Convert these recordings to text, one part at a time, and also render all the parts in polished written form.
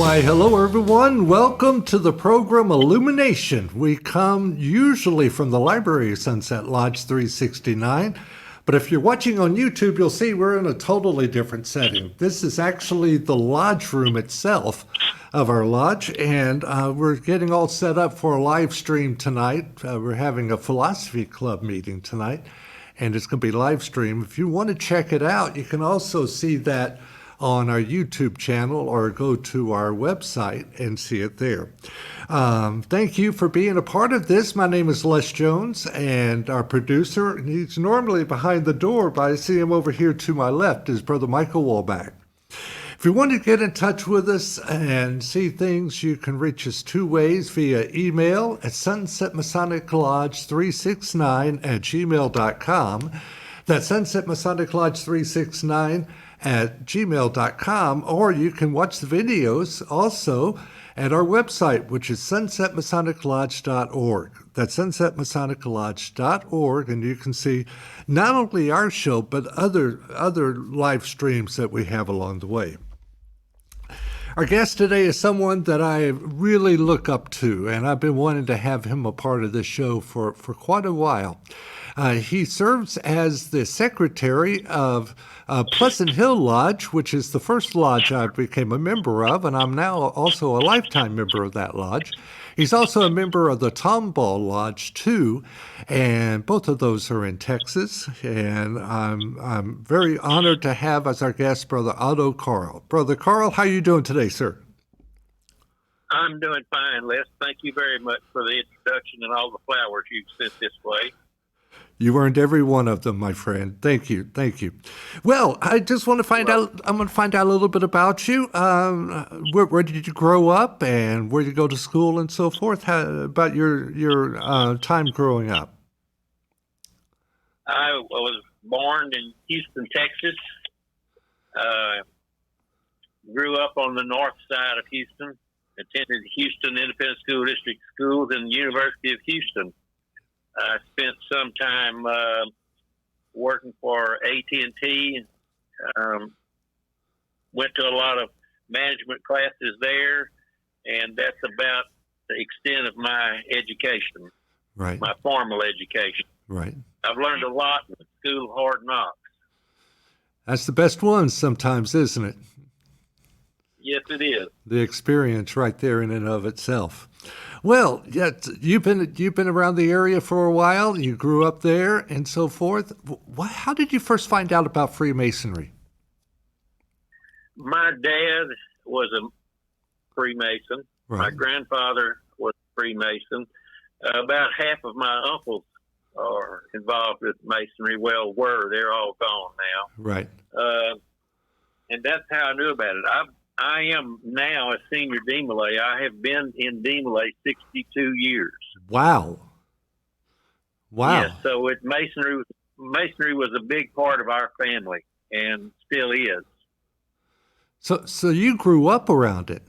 Why, hello everyone. Welcome to the program Illumination. We come usually from the library of Sunset Lodge 369, but if you're watching on YouTube, you'll see we're in a totally different setting. This is actually the lodge room itself of our lodge, and we're getting all set up for a live stream tonight. We're having a philosophy club meeting tonight, and it's going to be live stream. If you want to check it out, you can also see that on our YouTube channel or go to our website and see it there. Thank you for being a part of this. My name is Les Jones, and our producer, he's normally behind the door, but I see him over here to my left, is Brother Michael Wallback. If you want to get in touch with us and see things, you can reach us two ways: via email at sunsetmasoniclodge369@gmail.com. That's sunsetmasoniclodge369@gmail.com, or you can watch the videos also at our website, which is sunsetmasoniclodge.org. That's sunsetmasoniclodge.org, and you can see not only our show, but other live streams that we have along the way. Our guest today is someone that I really look up to, and I've been wanting to have him a part of this show for quite a while. He serves as the secretary of Pleasant Hill Lodge, which is the first lodge I became a member of, and I'm now also a lifetime member of that lodge. He's also a member of the Tomball Lodge, too, and both of those are in Texas, and I'm very honored to have as our guest Brother Otto Carl. Brother Carl, how are you doing today, sir? I'm doing fine, Les. Thank you very much for the introduction and all the flowers you've sent this way. You earned every one of them, my friend. Thank you. Thank you. Well, I just want to find out, I'm going to find out a little bit about you. Where did you grow up, and where did you go to school and so forth? How about your time growing up? I was born in Houston, Texas. Grew up on the north side of Houston. Attended Houston Independent School District schools and the University of Houston. I spent some time working for AT&T. Went to a lot of management classes there, and that's about the extent of my education, right? My formal education. Right. I've learned a lot in the School of Hard Knocks. That's the best one sometimes, isn't it? Yes, it is. The experience right there in and of itself. Well, yeah, you've been around the area for a while. You grew up there and so forth. How did you first find out about Freemasonry? My dad was a Freemason. Right. My grandfather was a Freemason. About half of my uncles are involved with Masonry. Well, they're all gone now. Right. And that's how I knew about it. I am now a senior Demolay. I have been in Demolay 62 years. Wow. Yeah, so Masonry was a big part of our family and still is. So you grew up around it?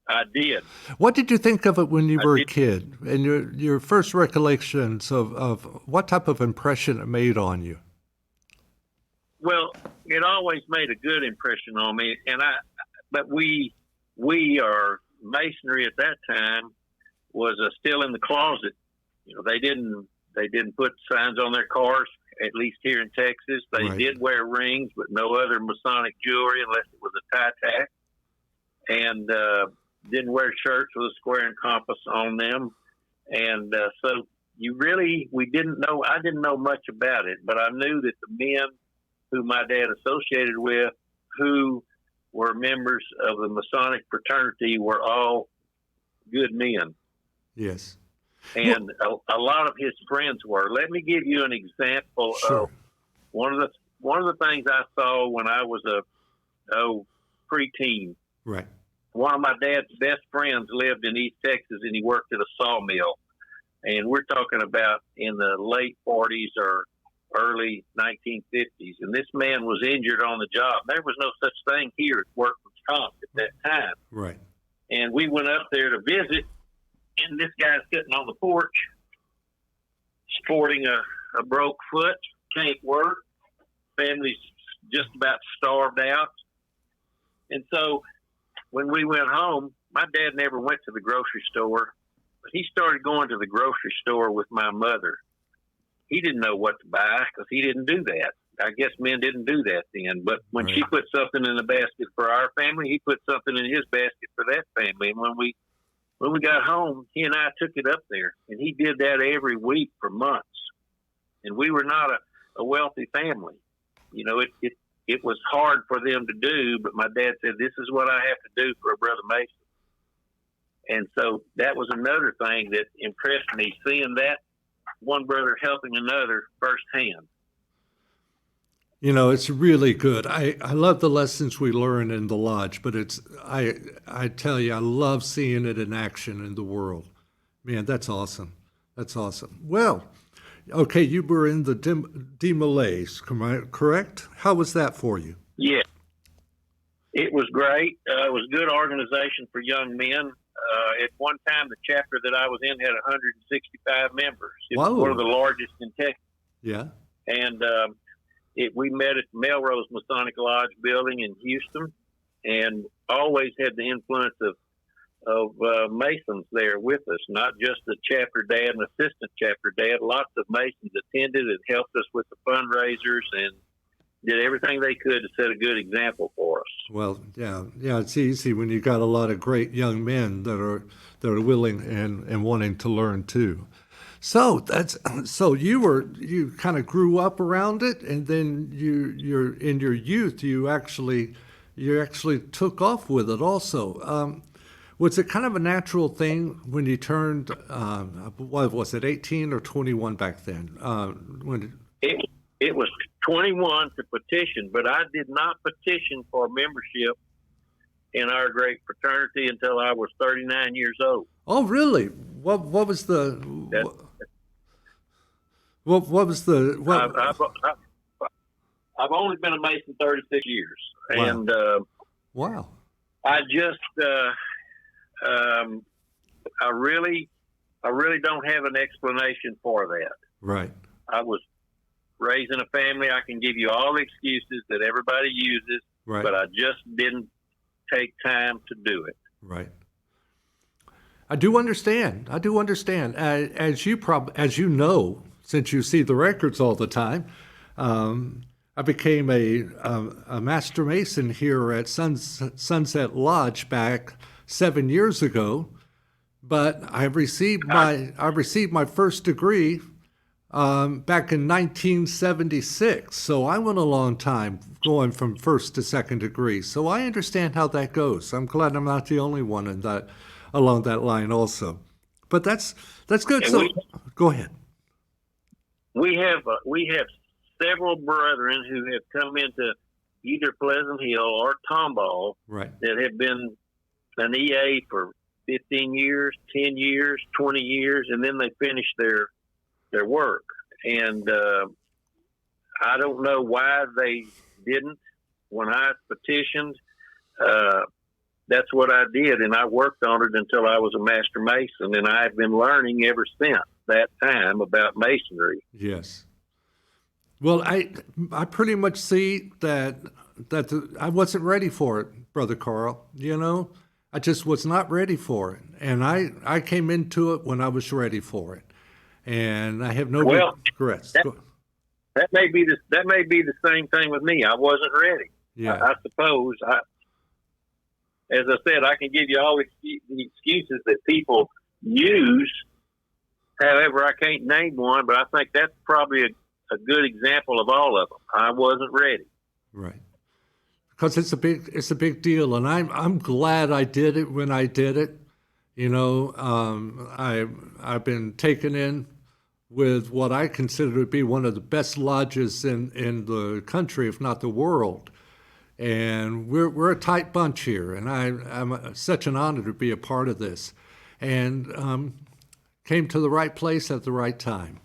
I did. What did you think of it when you were a kid? And your first recollections of what type of impression it made on you? Well, it always made a good impression on me, but we are Masonry at that time was still in the closet. You know, they didn't put signs on their cars, at least here in Texas. They did wear rings, but no other Masonic jewelry unless it was a tie-tack, and didn't wear shirts with a square and compass on them. And so we didn't know. I didn't know much about it, but I knew that the men who my dad associated with, who were members of the Masonic fraternity, were all good men. Yes. And a lot of his friends were. Let me give you an example of one of the things I saw when I was a preteen. Right. One of my dad's best friends lived in East Texas, and he worked at a sawmill. And we're talking about in the late 40s or early 1950s, and this man was injured on the job. There was no such thing here as workman's comp at that time. Right. And we went up there to visit, and this guy's sitting on the porch, sporting a broke foot, can't work, family's just about starved out. And so when we went home, my dad never went to the grocery store, but he started going to the grocery store with my mother. He didn't know what to buy because he didn't do that. I guess men didn't do that then. But when Right. she put something in the basket for our family, he put something in his basket for that family. And when we got home, he and I took it up there, and he did that every week for months. And we were not a wealthy family. You know, it was hard for them to do, but my dad said, this is what I have to do for a Brother Mason. And so that was another thing that impressed me, seeing that one brother helping another firsthand. You know, it's really good. I love the lessons we learn in the lodge, but I tell you, I love seeing it in action in the world. Man, that's awesome. That's awesome. Well, okay, you were in the Demolays, correct? How was that for you? Yeah, it was great. It was a good organization for young men. At one time, the chapter that I was in had 165 members. It was one of the largest in Texas. Yeah. And we met at the Melrose Masonic Lodge building in Houston, and always had the influence of Masons there with us, not just the chapter dad and assistant chapter dad. Lots of Masons attended and helped us with the fundraisers and did everything they could to set a good example for us. Well, yeah, it's easy when you got a lot of great young men that are willing and wanting to learn too. So you kind of grew up around it, and then you're in your youth you actually took off with it also. Was it kind of a natural thing when you turned what was it, 18 or 21 back then? It was 21 to petition, but I did not petition for membership in our great fraternity until I was 39 years old. Oh, really? What was the what was the what? I've only been a Mason 36 years, Wow. and Wow. I just I really don't have an explanation for that. Right. I was raised in a family. I can give you all the excuses that everybody uses, Right. but I just didn't take time to do it. Right. I do understand. As you know, since you see the records all the time, I became a Master Mason here at Sunset Lodge back 7 years ago. But I received my first degree back in 1976. So I went a long time going from first to second degree. So I understand how that goes. I'm glad I'm not the only one in that along that line also. But that's good. And so go ahead. We have several brethren who have come into either Pleasant Hill or Tomball, Right. that have been an EA for 15 years, 10 years, 20 years, and then they finish their work. And I don't know why they didn't. When I petitioned, that's what I did, and I worked on it until I was a Master Mason, and I've been learning ever since that time about Masonry. Yes. Well, I pretty much see that I wasn't ready for it, Brother Carl. You know, I just was not ready for it, and I came into it when I was ready for it, and I have no regrets. That may be the same thing with me. I wasn't ready. Yeah. I suppose. As I said, I can give you all the excuses that people use. However, I can't name one, but I think that's probably a good example of all of them. I wasn't ready. Right. Because it's a big deal, and I'm glad I did it when I did it. You know, I've been taken in with what I consider to be one of the best lodges in the country, if not the world. And we're a tight bunch here, and I'm such an honor to be a part of this, and came to the right place at the right time.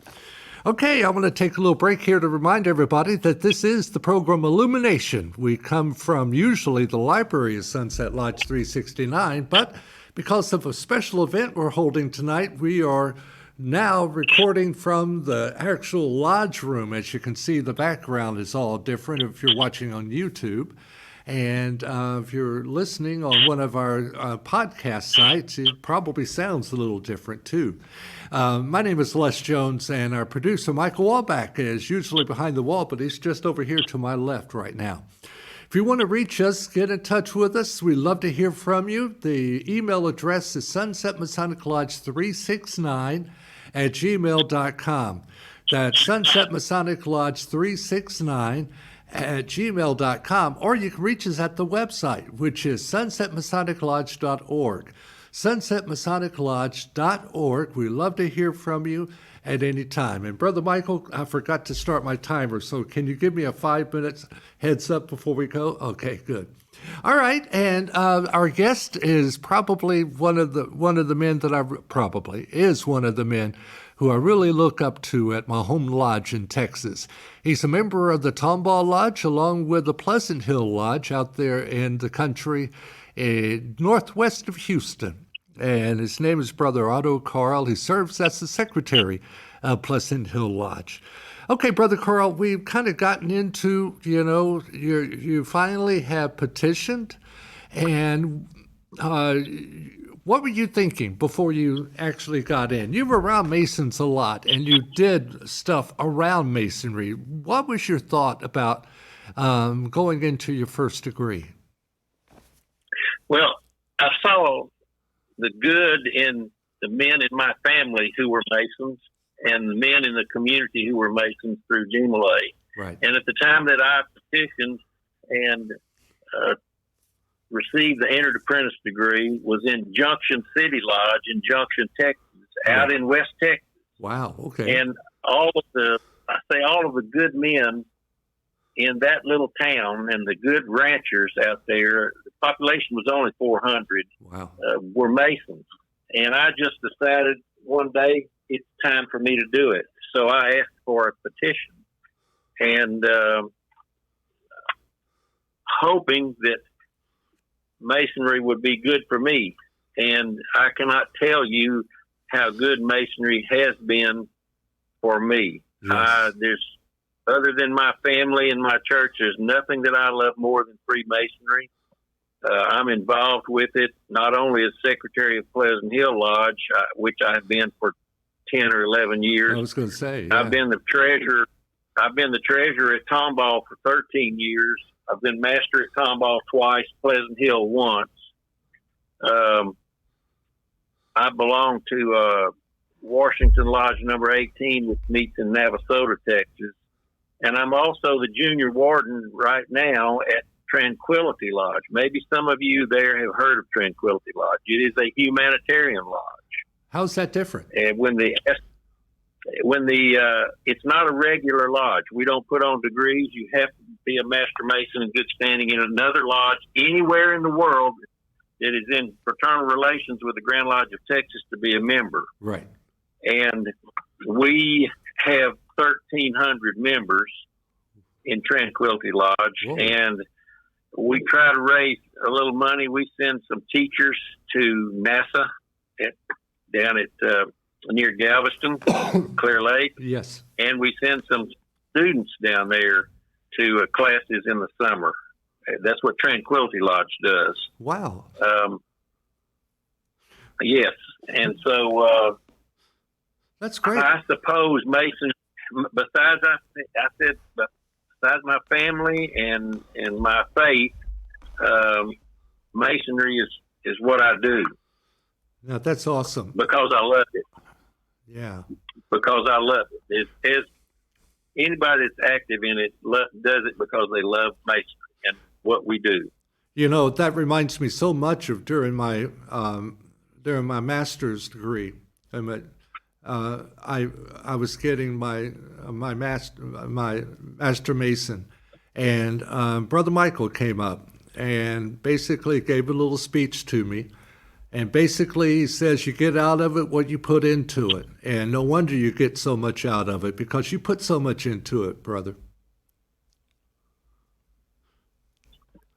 Okay, I'm going to take a little break here to remind everybody that this is the program Illumination. We come from usually the library of Sunset Lodge 369, but because of a special event we're holding tonight, we are now recording from the actual lodge room. As you can see, the background is all different if you're watching on YouTube. And if you're listening on one of our podcast sites, it probably sounds a little different too. My name is Les Jones, and our producer, Michael Wallback, is usually behind the wall, but he's just over here to my left right now. If you want to reach us, get in touch with us. We'd love to hear from you. The email address is sunsetmasoniclodge369@gmail.com. That's sunsetmasoniclodge369@gmail.com. Or you can reach us at the website, which is sunsetmasoniclodge.org. sunsetmasoniclodge.org. We love to hear from you at any time. And Brother Michael, I forgot to start my timer, so can you give me a 5 minutes heads up before we go? Okay, good. All right, and our guest is probably one of the men who I really look up to at my home lodge in Texas. He's a member of the Tomball Lodge along with the Pleasant Hill Lodge out there in the country northwest of Houston. And his name is Brother Otto Carl. He serves as the secretary of Pleasant Hill Lodge. Okay, Brother Carl, we've kind of gotten into, you finally have petitioned. And what were you thinking before you actually got in? You were around Masons a lot, and you did stuff around Masonry. What was your thought about going into your first degree? Well, I saw the good in the men in my family who were Masons and the men in the community who were Masons through GMLA. Right. And at the time that I petitioned and received the entered apprentice degree was in Junction City Lodge in Junction, Texas, out in West Texas. Wow. Okay. And all of the good men in that little town and the good ranchers out there, the population was only 400, wow. Were Masons. And I just decided one day it's time for me to do it. So I asked for a petition and hoping that Masonry would be good for me. And I cannot tell you how good Masonry has been for me. Yes. Other than my family and my church, there's nothing that I love more than Freemasonry. I'm involved with it, not only as secretary of Pleasant Hill Lodge, which I've been for 10 or 11 years. I was going to say, yeah. I've been the treasurer at Tomball for 13 years. I've been master at Tomball twice, Pleasant Hill once. I belong to Washington Lodge number 18, which meets in Navasota, Texas. And I'm also the junior warden right now at Tranquility Lodge. Maybe some of you there have heard of Tranquility Lodge. It is a humanitarian lodge. How's that different? And it's not a regular lodge. We don't put on degrees. You have to be a master mason in good standing in another lodge anywhere in the world that is in fraternal relations with the Grand Lodge of Texas to be a member. Right. And we have 1,300 members in Tranquility Lodge. Whoa. And we try to raise a little money. We send some teachers to NASA down at near Galveston, Clear Lake. Yes. And we send some students down there to classes in the summer. That's what Tranquility Lodge does. Wow. Yes. And so that's great. I suppose Mason, besides my family and my faith, Masonry is what I do. Now, that's awesome. Because I love it. Yeah. Because I love it. Anybody that's active in it does it because they love Masonry and what we do. That reminds me so much of during my master's degree. I was getting my master mason, and Brother Michael came up and basically gave a little speech to me. And basically, he says you get out of it what you put into it. And no wonder you get so much out of it, because you put so much into it, brother.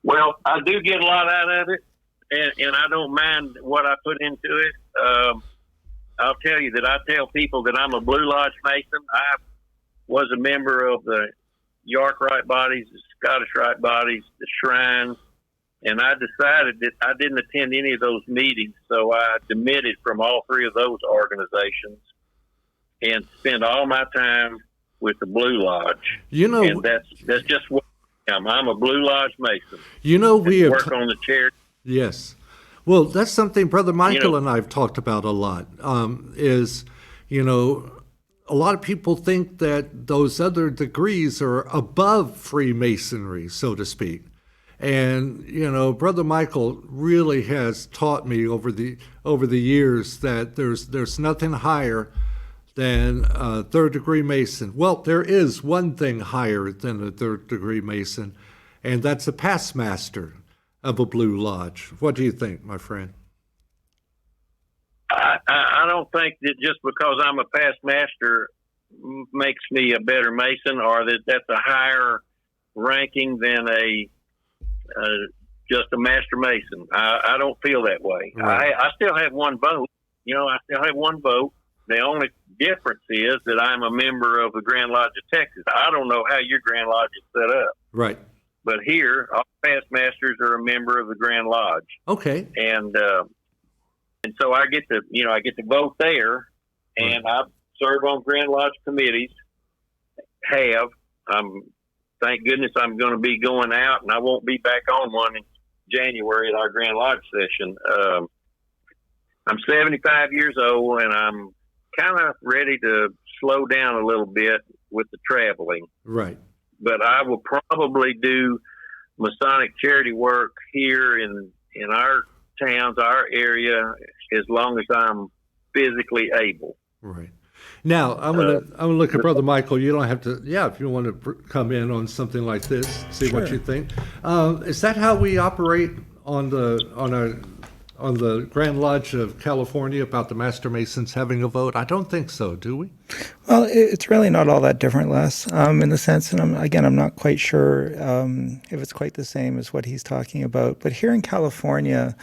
Well, I do get a lot out of it, and I don't mind what I put into it. I'll tell you that I tell people that I'm a Blue Lodge Mason. I was a member of the York Rite bodies, the Scottish Rite bodies, the shrines, and I decided that I didn't attend any of those meetings, so I demitted from all three of those organizations and spent all my time with the Blue Lodge. You know, and that's just what I am. I'm a Blue Lodge Mason. You know, we have work on the charity. Yes. Well, that's something Brother Michael You know, and I have talked about a lot, is, you know, a lot of people think that those other degrees are above Freemasonry, so to speak. And, you know, Brother Michael really has taught me over the years that there's nothing higher than a third degree Mason. Well, there is one thing higher than a third degree Mason, and that's a past master of a Blue Lodge. What do you think, my friend? I don't think that just because I'm a past master makes me a better Mason, or that that's a higher ranking than just a Master Mason. I don't feel that way. Right. I still have one vote. You know, I still have one vote. The only difference is that I'm a member of the Grand Lodge of Texas. I don't know how your Grand Lodge is set up. Right. But here, all past masters are a member of the Grand Lodge. Okay. And so I get to vote there, and I serve on Grand Lodge committees. Thank goodness I'm going to be going out, and I won't be back on one in January at our Grand Lodge session. I'm 75 years old, and I'm kind of ready to slow down a little bit with the traveling. Right. But I will probably do Masonic charity work here in our towns, our area, as long as I'm physically able. Right. Now, I'm gonna look at Brother Michael. You don't have to. Yeah, if you want to come in on something like this, see what you think. Is that how we operate on the Grand Lodge of California about the Master Masons having a vote? I don't think so. Do we? Well, it's really not all that different, Les, in the sense, and I'm not quite sure if it's quite the same as what he's talking about. But here in California,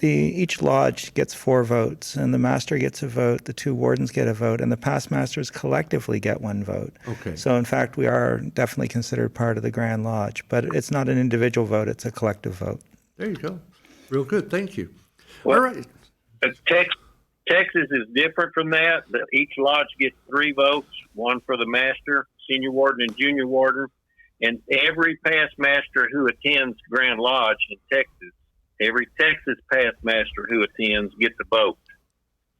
each lodge gets 4 votes, and the master gets a vote, the 2 wardens get a vote, and the past masters collectively get 1 vote. Okay. So, in fact, we are definitely considered part of the Grand Lodge, but it's not an individual vote, it's a collective vote. There you go. Real good. Thank you. Well, all right. Texas is different from that. Each lodge gets 3 votes, 1 for the master, senior warden, and junior warden. And every past master who attends Grand Lodge in Texas, every Texas past master who attends gets a vote.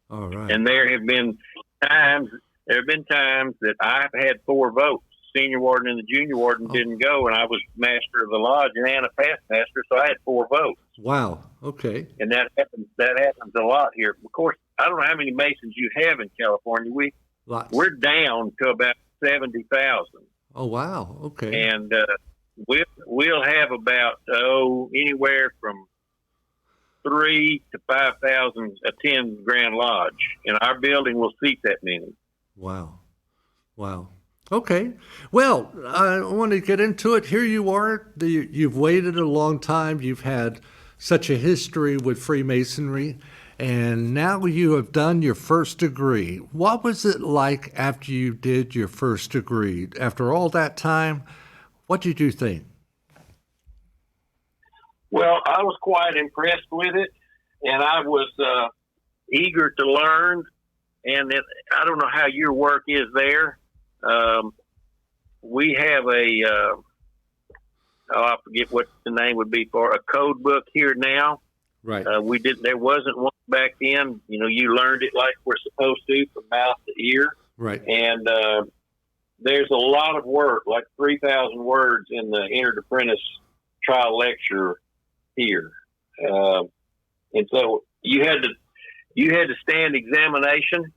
All right. And there have been times that I've had 4 votes. Senior warden and the junior warden didn't go, and I was master of the lodge and a past master, so I had 4 votes. Wow. Okay. And that happens a lot here. Of course, I don't know how many Masons you have in California. We're down to about 70,000. Oh wow. Okay. And we'll have about anywhere from 3,000 to 5,000 attend Grand Lodge, and our building will seat that many. Wow. Wow. Okay. Well, I want to get into it. Here you are. You've waited a long time. You've had such a history with Freemasonry, and now you have done your first degree. What was it like after you did your first degree? After all that time, what did you think? Well, I was quite impressed with it, and I was eager to learn. And I don't know how your work is there. We have I forget what the name would be for a code book here now. Right. There wasn't one back then. You know, you learned it like we're supposed to from mouth to ear. Right. And there's a lot of work, like 3,000 words in the Entered Apprentice trial lecture here. And so you had to stand examination,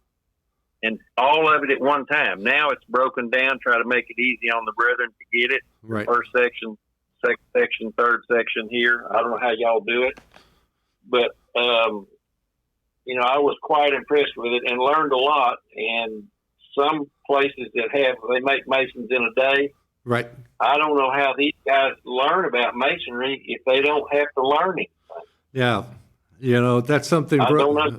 and all of it at one time. Now it's broken down, try to make it easy on the brethren to get it. Right. First section, second section, third section here. I don't know how y'all do it, but, I was quite impressed with it and learned a lot. And some places they make Masons in a day. Right. I don't know how these guys learn about Masonry if they don't have to learn it. Yeah. That's something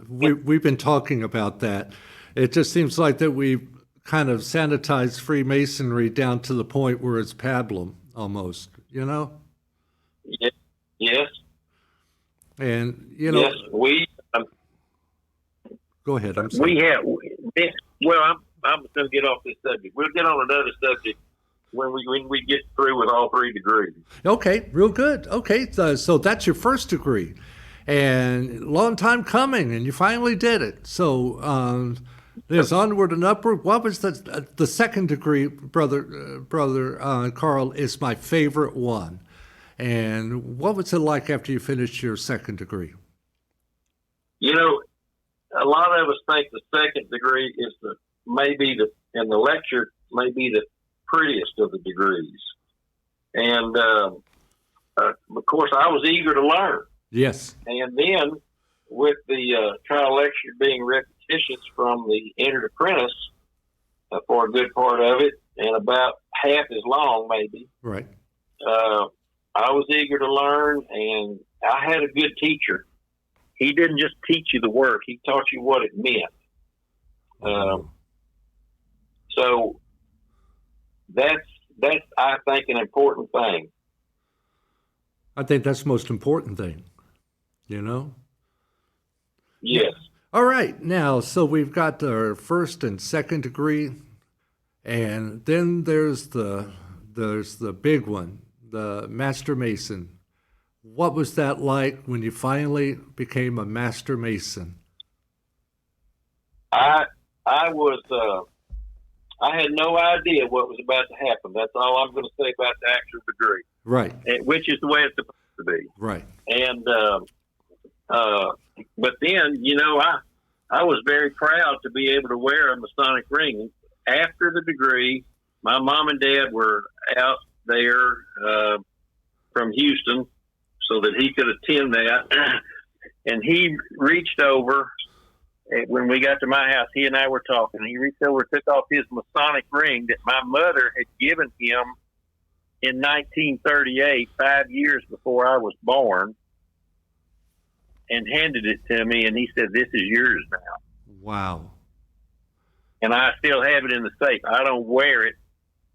we've been talking about that. It just seems like that we've kind of sanitized Freemasonry down to the point where it's pablum almost, you know? Yes. And, you know, Yes, we go ahead. I'm sorry. we have. Well, I'm going to get off this subject. We'll get on another subject when we get through with all 3 degrees. Okay, real good. Okay, so that's your first degree, and long time coming, and you finally did it. So there's onward and upward. What was the second degree, brother Carl? Is my favorite one. And what was it like after you finished your second degree? You know, a lot of us think the second degree is and the lecture may be the prettiest of the degrees. And of course, I was eager to learn. Yes. And then, with the trial lecture being repetitious from the entered apprentice for a good part of it, and about half as long, maybe. Right. I was eager to learn, and I had a good teacher. He didn't just teach you the work; he taught you what it meant. So that's I think an important thing. I think that's the most important thing, you know? Yes. All right. Now, so we've got our first and second degree, and then there's the big one, the Master Mason. What was that like when you finally became a Master Mason? I had no idea what was about to happen. That's all I'm going to say about the actual degree. Right. Which is the way it's supposed to be. Right. And but then, you know, I was very proud to be able to wear a Masonic ring. After the degree, my mom and dad were out there from Houston so that he could attend that. And he reached over. When we got to my house, he and I were talking. He reached over and took off his Masonic ring that my mother had given him in 1938, 5 years before I was born, and handed it to me. And he said, "This is yours now." Wow. And I still have it in the safe. I don't wear it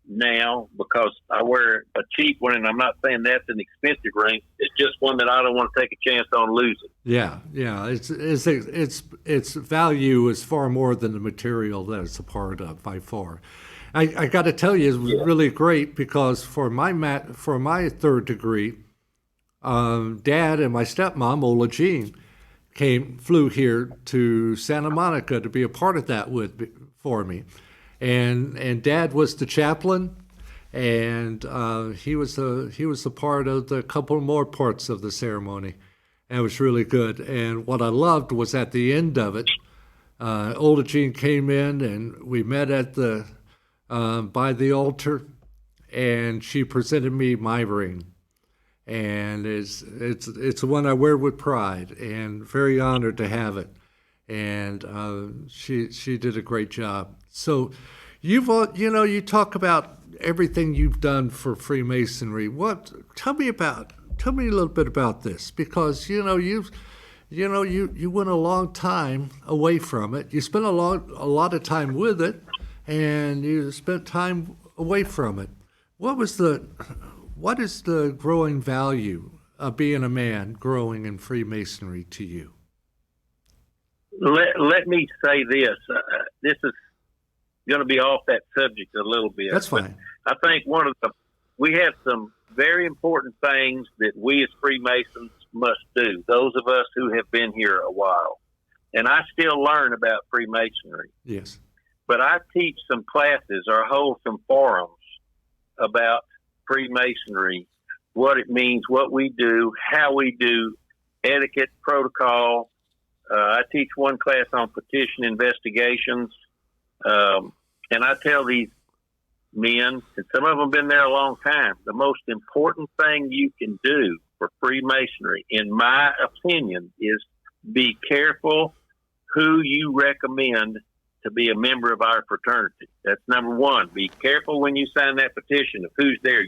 now because I wear a cheap one, and I'm not saying that's an expensive ring. It's just one that I don't want to take a chance on losing. Yeah. Its value is far more than the material that it's a part of, by far. I got to tell you, it was really great because for my third degree, Dad and my stepmom, Ola Jean, flew here to Santa Monica to be a part of that for me. And Dad was the chaplain, and he was a part of the couple more parts of the ceremony, and it was really good. And what I loved was at the end of it, Ola Jean came in, and we met at by the altar, and she presented me my ring, and it's one I wear with pride, and very honored to have it. And she did a great job. So you talk about everything you've done for Freemasonry. Tell me a little bit about this, because you went a long time away from it. You spent a lot of time with it, and you spent time away from it. What is the growing value of being a man growing in Freemasonry to you? Let me say this. This is going to be off that subject a little bit. That's fine. I think we have some very important things that we as Freemasons must do, those of us who have been here a while. And I still learn about Freemasonry. Yes. But I teach some classes or hold some forums about Freemasonry, what it means, what we do, how we do, etiquette, protocol. I teach one class on petition investigations. And I tell these men, and some of them have been there a long time, the most important thing you can do for Freemasonry, in my opinion, is be careful who you recommend to be a member of our fraternity. That's number one. Be careful when you sign that petition of who's there.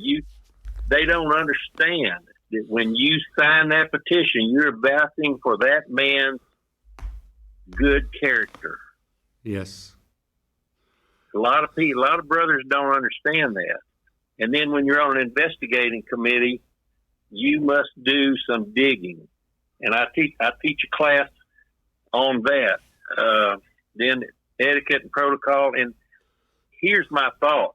They don't understand that when you sign that petition, you're vouching for that man's good character. Yes. A lot of people, a lot of brothers don't understand that. And then when you're on an investigating committee, you must do some digging. And I teach a class on that. Then etiquette and protocol. And here's my thought.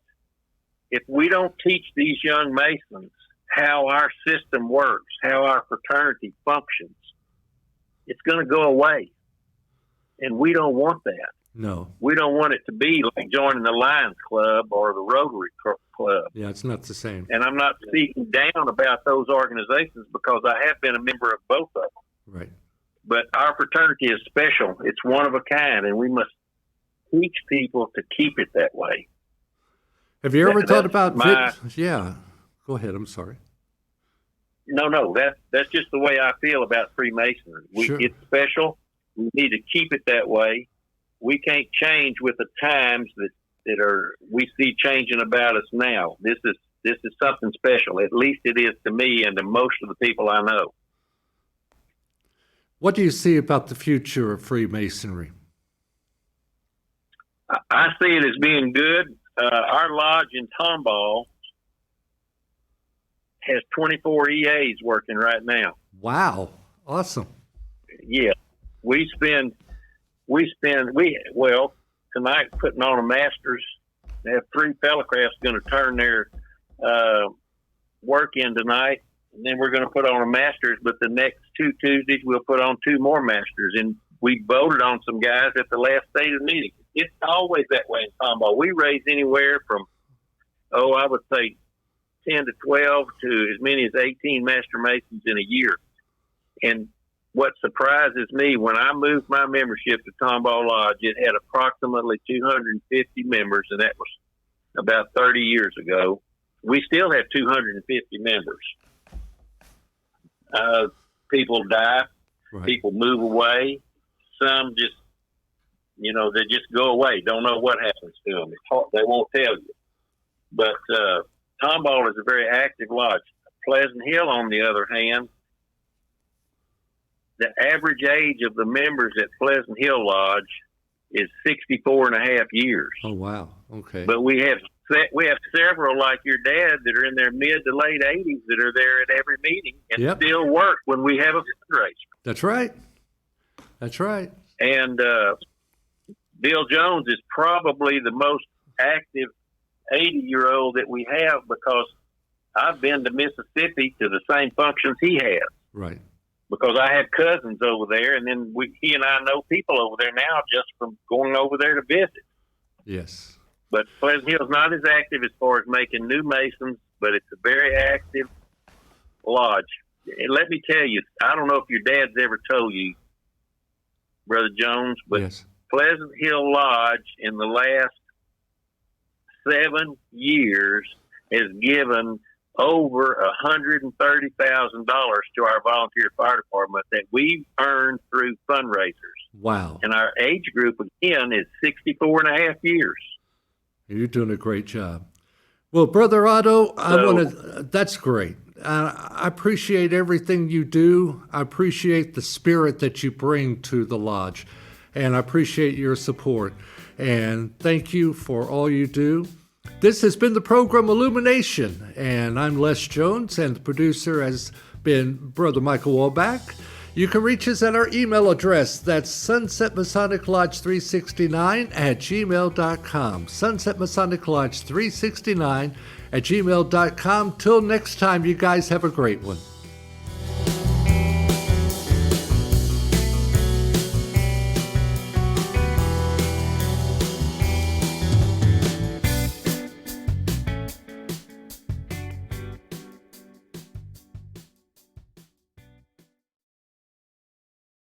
If we don't teach these young Masons how our system works, how our fraternity functions, it's going to go away. And we don't want that. No. We don't want it to be like joining the Lions Club or the Rotary Club. Yeah, it's not the same. And I'm not speaking down about those organizations because I have been a member of both of them. Right. But our fraternity is special. It's one of a kind, and we must teach people to keep it that way. Have you ever thought about... my, yeah. Go ahead. I'm sorry. No. That's just the way I feel about Freemasonry. Sure. It's special. We need to keep it that way. We can't change with the times that are we see changing about us now. This is something special. At least it is to me and to most of the people I know. What do you see about the future of Freemasonry? I see it as being good. Our lodge in Tomball has 24 EAs working right now. Wow. Awesome. Yeah. Well, tonight putting on a Masters. They have 3 fellowcrafts going to turn their work in tonight, and then we're going to put on a Masters. But the next 2 Tuesdays we'll put on 2 more Masters, and we voted on some guys at the last state of the meeting. It's always that way in Tomball. We raise anywhere from I would say 10 to 12 to as many as 18 Master Masons in a year, and what surprises me, when I moved my membership to Tomball Lodge, it had approximately 250 members, and that was about 30 years ago. We still have 250 members. People die. Right. People move away. Some just, they just go away. Don't know what happens to them. They won't tell you. But Tomball is a very active lodge. Pleasant Hill, on the other hand, the average age of the members at Pleasant Hill Lodge is 64 and a half years. Oh, wow. Okay. But we have several like your dad that are in their mid to late 80s that are there at every meeting and still work when we have a fundraiser. That's right. That's right. And Bill Jones is probably the most active 80-year-old that we have because I've been to Mississippi to the same functions he has. Right. Because I have cousins over there, and then he and I know people over there now just from going over there to visit. Yes. But Pleasant Hill's not as active as far as making new Masons, but it's a very active lodge. And let me tell you, I don't know if your dad's ever told you, Brother Jones, but yes. Pleasant Hill Lodge in the last 7 years has given over $130,000 to our volunteer fire department that we've earned through fundraisers. Wow. And our age group, again, is 64 and a half years. You're doing a great job. Well, Brother Otto, that's great. I appreciate everything you do. I appreciate the spirit that you bring to the lodge, and I appreciate your support. And thank you for all you do. This has been the program Illumination, and I'm Les Jones, and the producer has been Brother Michael Wallbach. You can reach us at our email address. That's Sunset Masonic Lodge 369 at gmail.com. Sunset Masonic Lodge 369 at gmail.com. Till next time, you guys have a great one.